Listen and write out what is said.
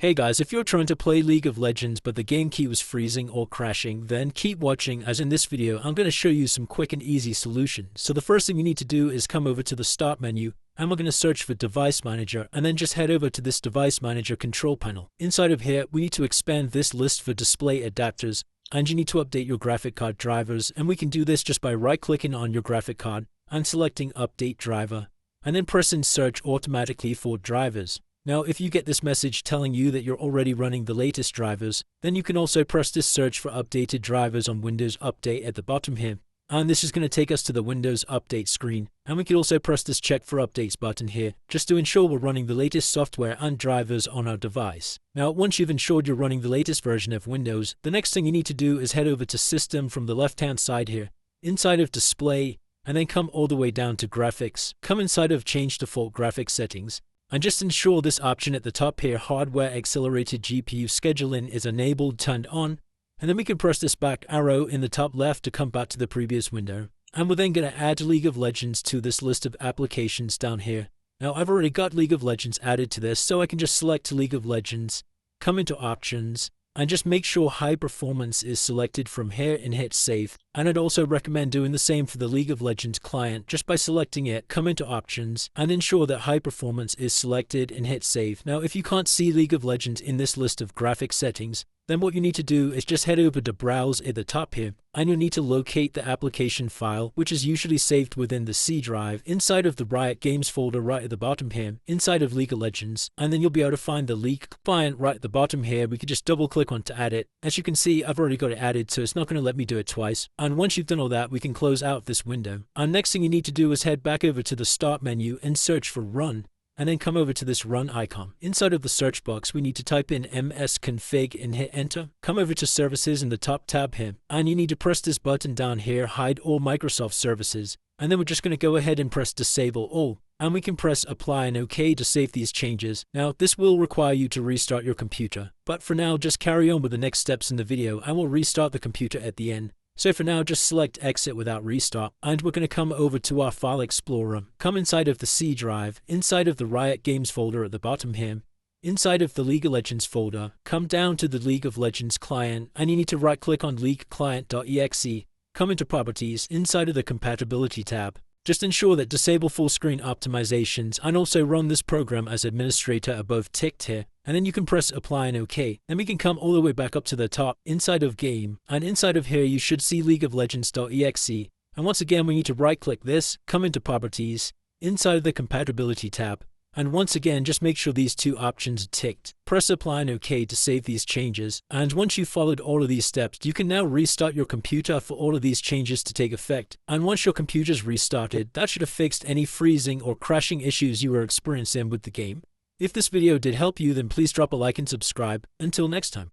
Hey guys, if you're trying to play League of Legends but the game keeps freezing or crashing, then keep watching, as in this video I'm going to show you some quick and easy solutions. So the first thing you need to do is come over to the start menu, and we're going to search for Device Manager, and then just head over to this Device Manager control panel. Inside of here we need to expand this list for display adapters, and you need to update your graphic card drivers, and we can do this just by right clicking on your graphic card and selecting Update Driver, and then pressing Search automatically for drivers. Now, if you get this message telling you that you're already running the latest drivers, then you can also press this search for updated drivers on Windows Update at the bottom here. And this is going to take us to the Windows Update screen. And we can also press this check for updates button here, just to ensure we're running the latest software and drivers on our device. Now, once you've ensured you're running the latest version of Windows, the next thing you need to do is head over to System from the left-hand side here, inside of Display, and then come all the way down to Graphics. Come inside of Change Default Graphics Settings, and just ensure this option at the top here, Hardware Accelerated GPU Scheduling, is enabled, turned on, and then we can press this back arrow in the top left to come back to the previous window. And we're then going to add League of Legends to this list of applications down here. Now I've already got League of Legends added to this, so I can just select League of Legends, come into Options, and just make sure High Performance is selected from here and hit Save. And I'd also recommend doing the same for the League of Legends client, just by selecting it, come into Options, and ensure that High Performance is selected and hit Save. Now if you can't see League of Legends in this list of graphic settings, then what you need to do is just head over to Browse at the top here, and you'll need to locate the application file, which is usually saved within the C drive, inside of the Riot Games folder right at the bottom here, inside of League of Legends, and then you'll be able to find the League client right at the bottom here. We could just double click on to add it. As you can see, I've already got it added, so it's not going to let me do it twice. And once you've done all that, we can close out this window. And next thing you need to do is head back over to the Start menu and search for Run, and then come over to this Run icon. Inside of the search box, we need to type in msconfig and hit enter. Come over to Services in the top tab here, and you need to press this button down here, Hide All Microsoft Services, and then we're just going to go ahead and press Disable All, and we can press Apply and OK to save these changes. Now this will require you to restart your computer, but for now just carry on with the next steps in the video and we'll restart the computer at the end. So for now, just select Exit without restart, and we're going to come over to our File Explorer, come inside of the C drive, inside of the Riot Games folder at the bottom here, inside of the League of Legends folder, come down to the League of Legends client, and you need to right click on League Client.exe, come into Properties, inside of the Compatibility tab. Just ensure that Disable Full Screen Optimizations and also run this program as administrator are both ticked here, and then you can press Apply and OK. Then we can come all the way back up to the top, inside of Game, and inside of here you should see League of Legends.exe, and once again we need to right click this, come into Properties, inside of the Compatibility tab, and once again just make sure these two options are ticked. Press Apply and OK to save these changes, and once you've followed all of these steps, you can now restart your computer for all of these changes to take effect. And once your computer's restarted, that should have fixed any freezing or crashing issues you were experiencing with the game. If this video did help you, then please drop a like and subscribe. Until next time.